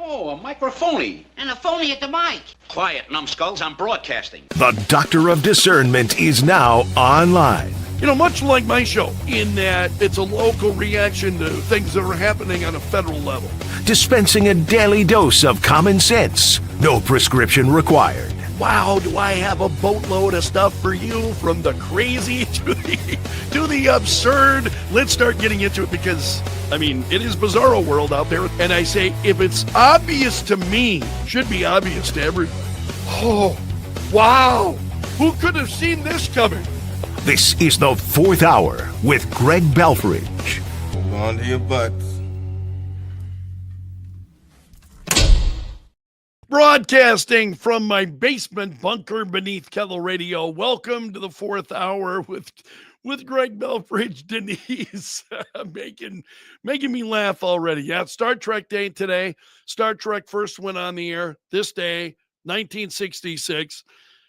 Oh, a microphony. And a phony at the mic. Quiet, numbskulls, I'm broadcasting. The Doctor of Discernment is now online. You know, much like my show, in that it's a local reaction to things that are happening on a federal level. Dispensing a daily dose of common sense. No prescription required. Wow, do I have a boatload of stuff for you, from the crazy to the absurd. Let's start getting into it because, I mean, it is bizarro world out there. And I say, if it's obvious to me, should be obvious to everybody. Oh, wow. Who could have seen this coming? This is the Fourth Hour with Greg Belfrage. Hold on to your butts. Broadcasting from my basement bunker beneath Kettle Radio. Welcome to the Fourth Hour with Greg Belfrage. Denise making me laugh already. Yeah, Star Trek Day today. Star Trek first went on the air this day, 1966.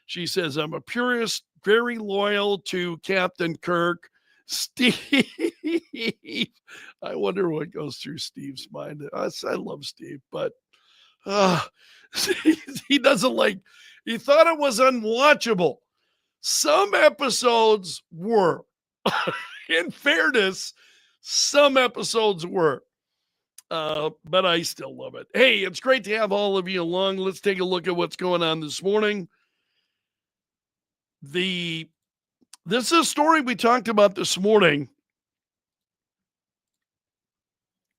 She says, I'm a purist, very loyal to Captain Kirk. Steve. I wonder what goes through Steve's mind. I love Steve, but he doesn't like, he thought it was unwatchable. Some episodes were. In fairness, some episodes were. But I still love it. Hey, it's great to have all of you along. Let's take a look at what's going on this morning. This is a story we talked about this morning.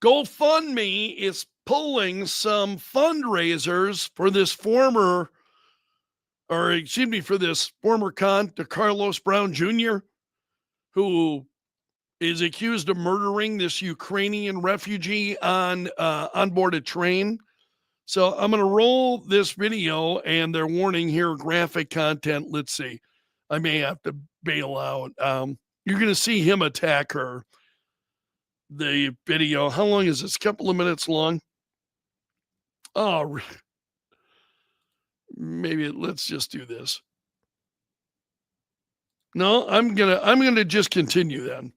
GoFundMe is pulling some fundraisers for this former con, Carlos Brown Jr., who is accused of murdering this Ukrainian refugee on board a train. So I'm going to roll this video, and they're warning here, graphic content. Let's see. I may have to bail out. You're going to see him attack her. The video, how long is this? A couple of minutes long. Oh, maybe let's just do this. No, I'm gonna just continue then,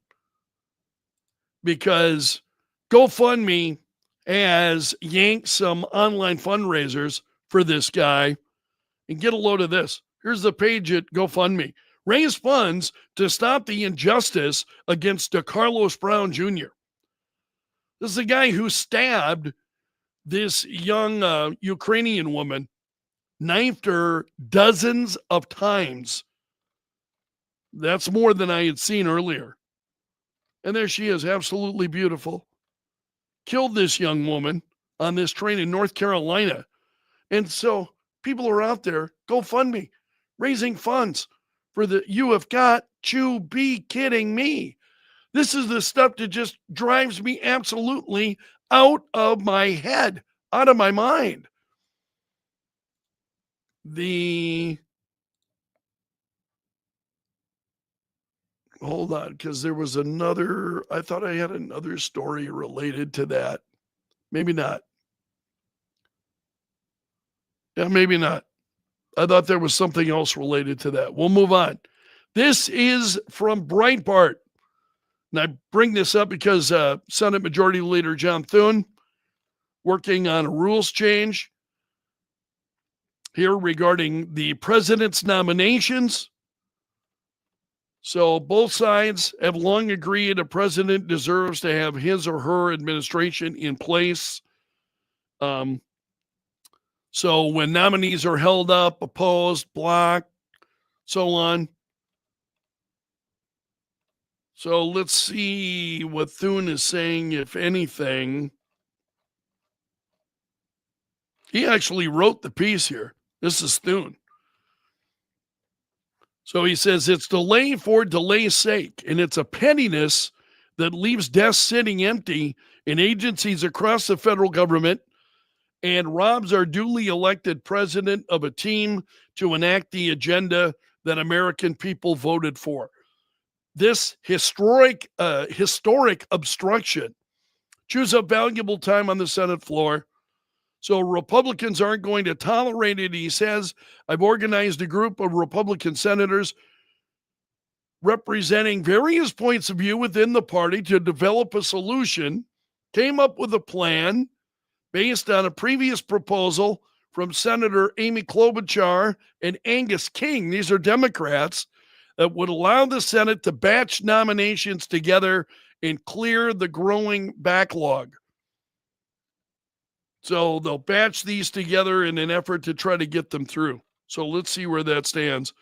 because GoFundMe has yanked some online fundraisers for this guy. And get a load of this. Here's the page at GoFundMe. Raise funds to stop the injustice against Carlos Brown Jr. This is the guy who stabbed this young Ukrainian woman, knifed her dozens of times. That's more than I had seen earlier. And there she is, absolutely beautiful. Killed this young woman on this train in North Carolina. And so people are out there, GoFundMe, raising funds for the, you have got to be kidding me. This is the stuff that just drives me absolutely out of my head, out of my mind. Hold on, because there was another, I thought I had another story related to that. Maybe not. Yeah, maybe not. I thought there was something else related to that. We'll move on. This is from Breitbart. And I bring this up because Senate Majority Leader John Thune working on a rules change here regarding the president's nominations. So both sides have long agreed a president deserves to have his or her administration in place. So when nominees are held up, opposed, blocked, so on. So let's see what Thune is saying, if anything. He actually wrote the piece here. This is Thune. So he says it's delay for delay's sake, and it's a pettiness that leaves desks sitting empty in agencies across the federal government and robs our duly elected president of a team to enact the agenda that American people voted for. This historic obstruction chews up valuable time on the Senate floor. So Republicans aren't going to tolerate it, he says. I've organized a group of Republican senators representing various points of view within the party to develop a solution, came up with a plan based on a previous proposal from Senator Amy Klobuchar and Angus King. These are Democrats that would allow the Senate to batch nominations together and clear the growing backlog. So they'll batch these together in an effort to try to get them through. So let's see where that stands.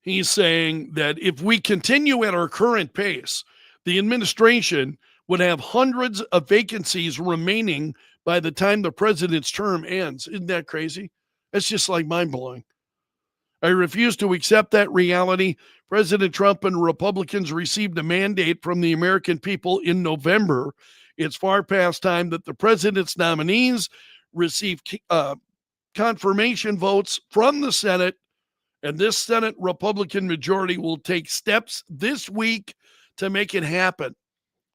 He's saying that if we continue at our current pace, the administration would have hundreds of vacancies remaining by the time the president's term ends. Isn't that crazy? It's just like mind-blowing. I refuse to accept that reality. President Trump and Republicans received a mandate from the American people in November. It's far past time that the president's nominees receive confirmation votes from the Senate, and this Senate Republican majority will take steps this week to make it happen.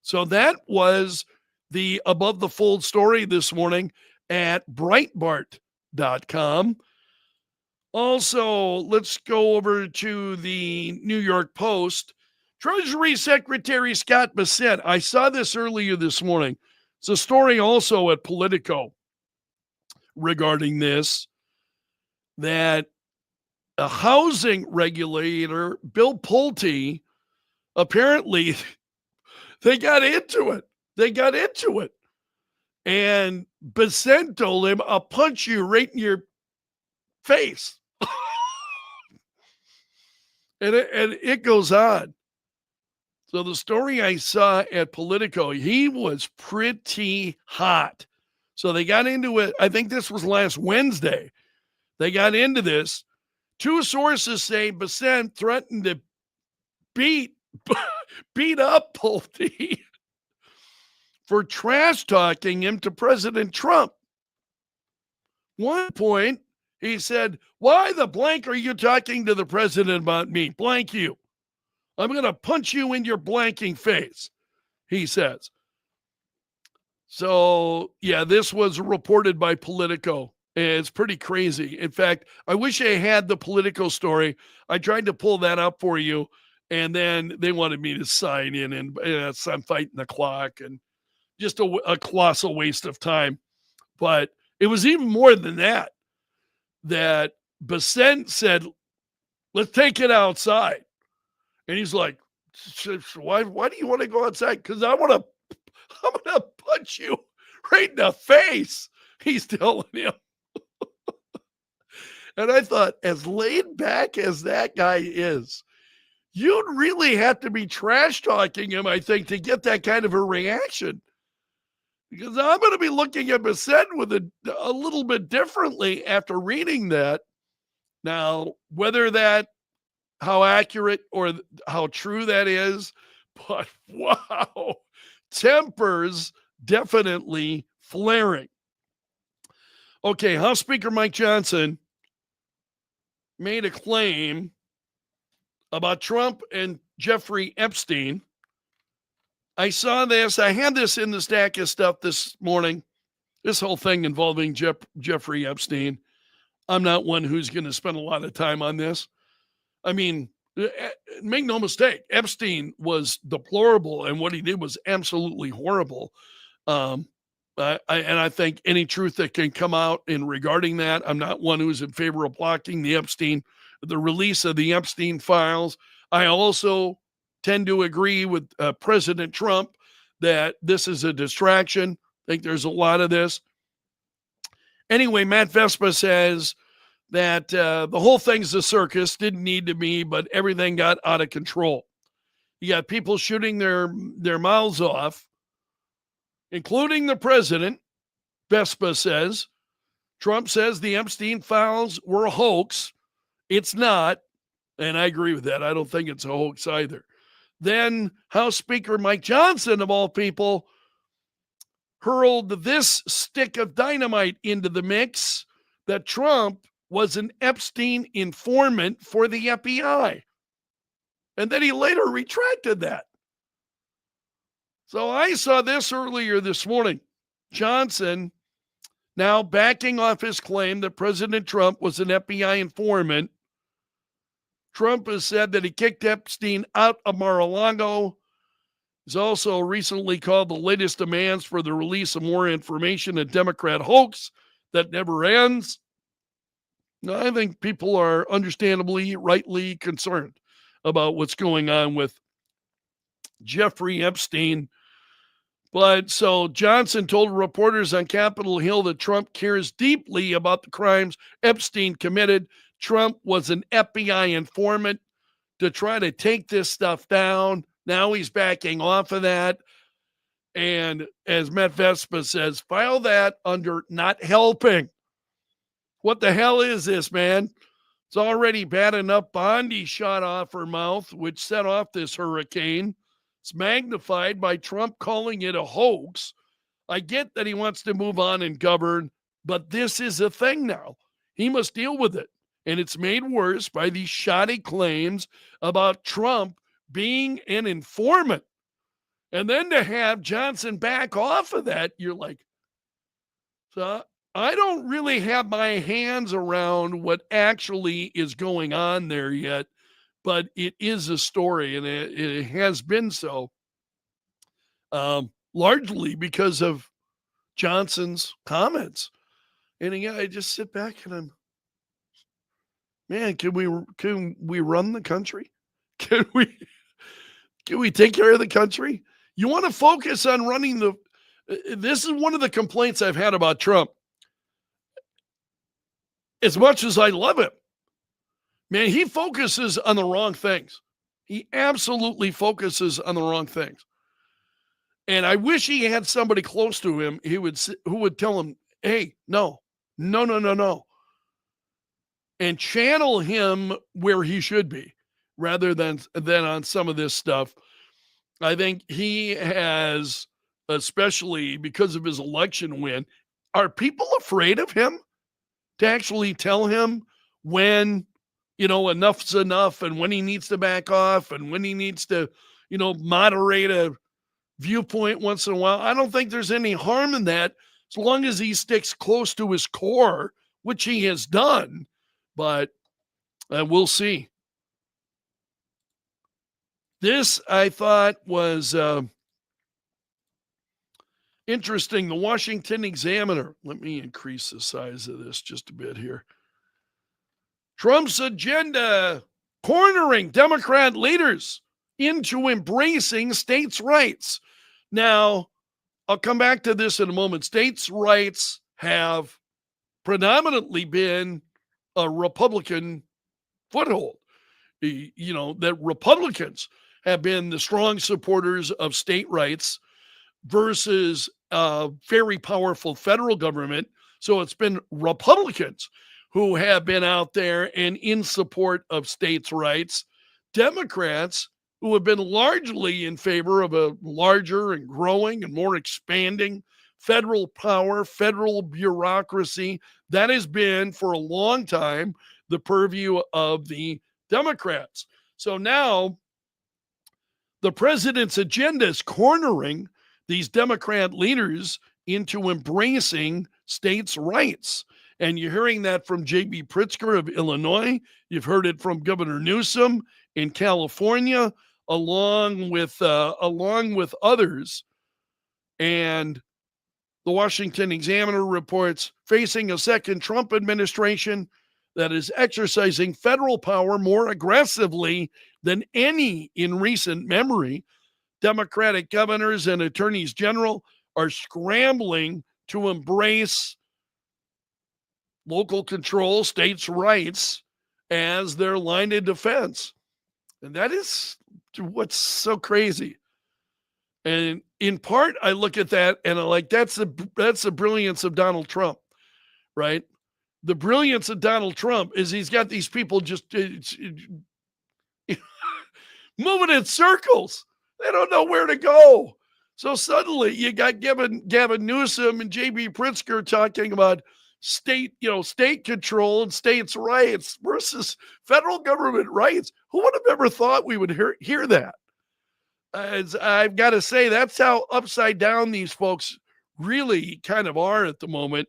So that was the Above the Fold story this morning at Breitbart.com. Also, let's go over to the New York Post. Treasury Secretary Scott Bessent. I saw this earlier this morning. It's a story also at Politico regarding this, that a housing regulator, Bill Pulte, apparently they got into it. And Bessent told him, I'll punch you right in your face. and it goes on. So the story I saw at Politico, he was pretty hot. So they got into it. I think this was last Wednesday. They got into this. Two sources say Bessent threatened to beat up Pulte for trash talking him to President Trump. One point, he said, why the blank are you talking to the president about me? Blank you. I'm going to punch you in your blanking face, he says. So, yeah, this was reported by Politico. It's pretty crazy. In fact, I wish I had the Politico story. I tried to pull that up for you, and then they wanted me to sign in, and I'm fighting the clock, and just a colossal waste of time. But it was even more than that Bessent said, let's take it outside. And he's like, why do you want to go outside? Because I'm going to punch you right in the face, he's telling him. And I thought, as laid back as that guy is, you'd really have to be trash talking him, I think, to get that kind of a reaction. Because I'm going to be looking at Bessent with a little bit differently after reading that. Now, whether that, how accurate or how true that is, but wow, tempers definitely flaring. Okay, House Speaker Mike Johnson made a claim about Trump and Jeffrey Epstein. I saw this. I had this in the stack of stuff this morning. This whole thing involving Jeffrey Epstein. I'm not one who's going to spend a lot of time on this. I mean, make no mistake, Epstein was deplorable, and what he did was absolutely horrible. And I think any truth that can come out in regarding that, I'm not one who's in favor of blocking the release of the Epstein files. I also tend to agree with President Trump that this is a distraction. I think there's a lot of this. Anyway, Matt Vespa says that the whole thing's a circus, didn't need to be, but everything got out of control. You got people shooting their mouths off, including the president. Vespa says. Trump says the Epstein files were a hoax. It's not, and I agree with that. I don't think it's a hoax either. Then House Speaker Mike Johnson, of all people, hurled this stick of dynamite into the mix that Trump was an Epstein informant for the FBI. And then he later retracted that. So I saw this earlier this morning. Johnson now backing off his claim that President Trump was an FBI informant. Trump has said that he kicked Epstein out of Mar-a-Lago He's also recently called the latest demands for the release of more information a Democrat hoax that never ends. I think people are understandably, rightly concerned about what's going on with Jeffrey Epstein. But so Johnson told reporters on Capitol Hill that Trump cares deeply about the crimes Epstein committed. Trump was an FBI informant to try to take this stuff down. Now he's backing off of that. And as Matt Vespa says, file that under not helping. What the hell is this, man? It's already bad enough Bondi shot off her mouth, which set off this hurricane. It's magnified by Trump calling it a hoax. I get that he wants to move on and govern, but this is a thing now. He must deal with it. And it's made worse by these shoddy claims about Trump being an informant. And then to have Johnson back off of that, you're like, so I don't really have my hands around what actually is going on there yet, but it is a story, and it has been so, largely because of Johnson's comments. And again, I just sit back and man, can we run the country? Can we take care of the country? You want to focus on running this is one of the complaints I've had about Trump. As much as I love him, man, he focuses on the wrong things. He absolutely focuses on the wrong things. And I wish he had somebody close to him who would tell him, hey, no. And channel him where he should be rather than on some of this stuff. I think he has, especially because of his election win, are people afraid of him to actually tell him when, enough's enough and when he needs to back off and when he needs to, moderate a viewpoint once in a while? I don't think there's any harm in that as long as he sticks close to his core, which he has done. But we'll see. This, I thought, was interesting. The Washington Examiner. Let me increase the size of this just a bit here. Trump's agenda cornering Democrat leaders into embracing states' rights. Now, I'll come back to this in a moment. States' rights have predominantly been a Republican foothold. That Republicans have been the strong supporters of state rights versus a very powerful federal government. So it's been Republicans who have been out there and in support of states' rights. Democrats who have been largely in favor of a larger and growing and more expanding federal power, federal bureaucracy. That has been for a long time the purview of the Democrats. So now the president's agenda is cornering these Democrat leaders into embracing states' rights. And you're hearing that from J.B. Pritzker of Illinois. You've heard it from Governor Newsom in California, along with others. And the Washington Examiner reports facing a second Trump administration that is exercising federal power more aggressively than any in recent memory. Democratic governors and attorneys general are scrambling to embrace local control, states' rights as their line of defense. And that is what's so crazy. And in part, I look at that and I'm like, that's the brilliance of Donald Trump, right? The brilliance of Donald Trump is he's got these people just moving in circles. They don't know where to go. So suddenly you got Gavin Newsom and J.B. Pritzker talking about state control and states' rights versus federal government rights. Who would have ever thought we would hear that? As I've got to say, that's how upside down these folks really kind of are at the moment.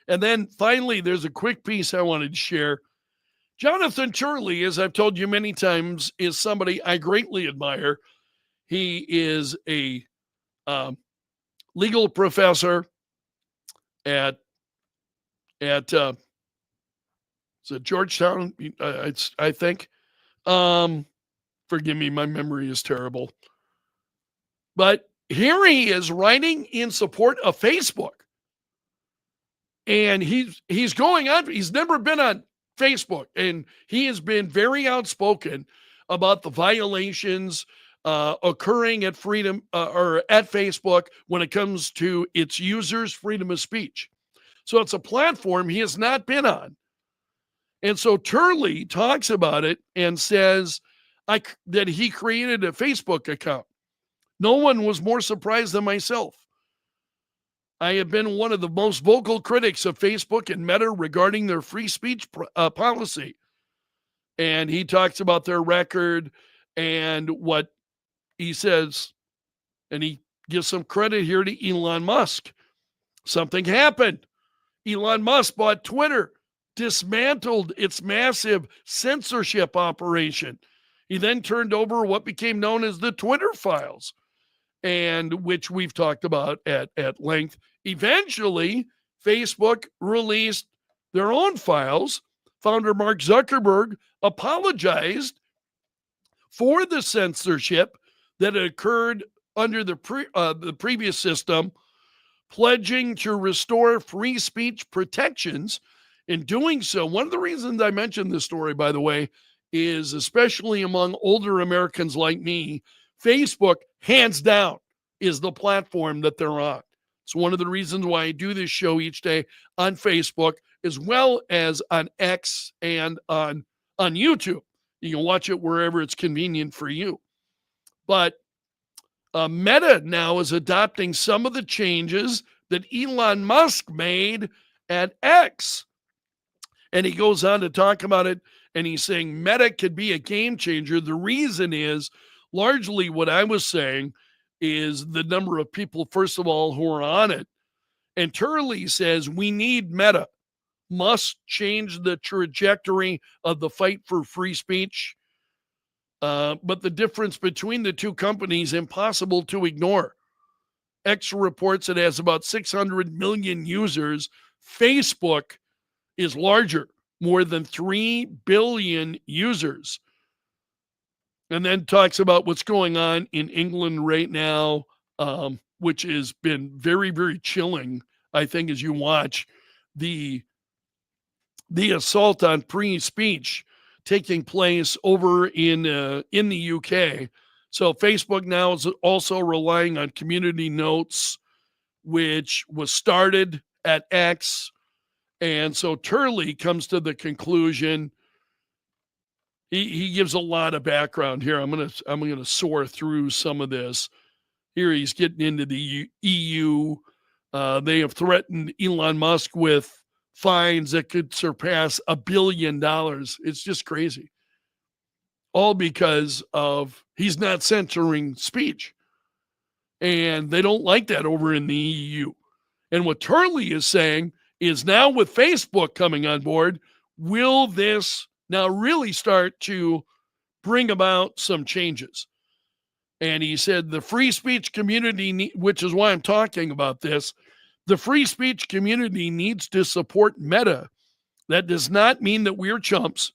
And then finally, there's a quick piece I wanted to share. Jonathan Turley, as I've told you many times, is somebody I greatly admire. He is a legal professor at is it Georgetown? I think. Forgive me, my memory is terrible. But here he is writing in support of Facebook. And he's going on, he's never been on Facebook, and he has been very outspoken about the violations occurring at freedom or at Facebook when it comes to its users' freedom of speech. So it's a platform he has not been on. And so Turley talks about it and says that he created a Facebook account. No one was more surprised than myself. I have been one of the most vocal critics of Facebook and Meta regarding their free speech policy. And he talks about their record and what he says, and he gives some credit here to Elon Musk. Something happened. Elon Musk bought Twitter, dismantled its massive censorship operation. He then turned over what became known as the Twitter files, and which we've talked about at length. Eventually, Facebook released their own files. Founder Mark Zuckerberg apologized for the censorship that occurred under the previous system, pledging to restore free speech protections. In doing so, one of the reasons I mentioned this story, by the way, is especially among older Americans like me, Facebook, hands down, is the platform that they're on. It's one of the reasons why I do this show each day on Facebook, as well as on X and on YouTube. You can watch it wherever it's convenient for you. But Meta now is adopting some of the changes that Elon Musk made at X. And he goes on to talk about it, and he's saying Meta could be a game changer. The reason is largely what I was saying is the number of people, first of all, who are on it. And Turley says we need Meta. Must change the trajectory of the fight for free speech. But the difference between the two companies impossible to ignore. X reports it has about 600 million users. Facebook is larger, more than 3 billion users. And then talks about what's going on in England right now, which has been very, very chilling, I think, as you watch the assault on free speech taking place over in the UK. So Facebook now is also relying on community notes, which was started at X. And so Turley comes to the conclusion. He gives a lot of background here. I'm gonna soar through some of this. Here he's getting into the EU. They have threatened Elon Musk with fines that could surpass $1 billion. It's just crazy. All because of he's not censoring speech. And they don't like that over in the EU. And what Turley is saying is now with Facebook coming on board, will this now really start to bring about some changes? And he said the free speech community, which is why I'm talking about this, the free speech community needs to support Meta. That does not mean that we're chumps.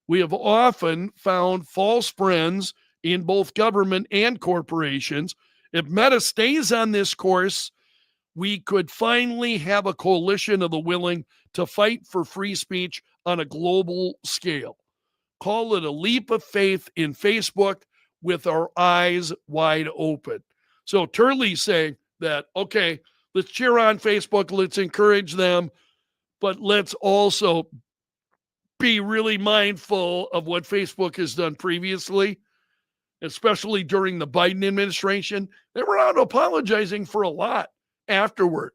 We have often found false friends in both government and corporations. If Meta stays on this course, we could finally have a coalition of the willing to fight for free speech on a global scale. Call it a leap of faith in Facebook with our eyes wide open. So Turley's saying that, okay, let's cheer on Facebook, let's encourage them, but let's also be really mindful of what Facebook has done previously, especially during the Biden administration. They were out apologizing for a lot afterward.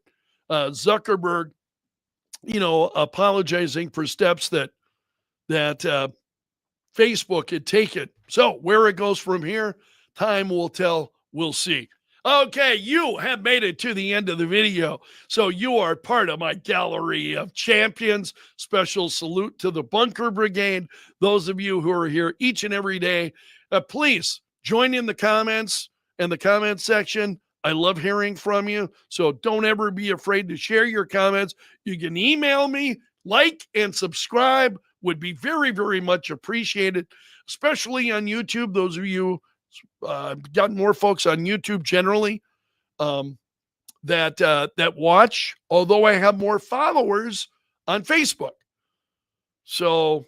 Zuckerberg, apologizing for steps that Facebook had taken. So where it goes from here, time will tell. We'll see. Okay, you have made it to the end of the video. So you are part of my gallery of champions. Special salute to the Bunker Brigade. Those of you who are here each and every day, please Join in the comments and the comment section. I love hearing from you. So don't ever be afraid to share your comments. You can email me, like and subscribe would be very, very much appreciated, especially on YouTube. Those of you, got more folks on YouTube generally that watch, although I have more followers on Facebook. So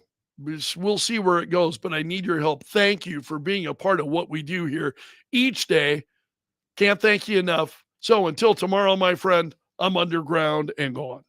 we'll see where it goes, but I need your help. Thank you for being a part of what we do here each day. Can't thank you enough. So until tomorrow, my friend, I'm underground and gone.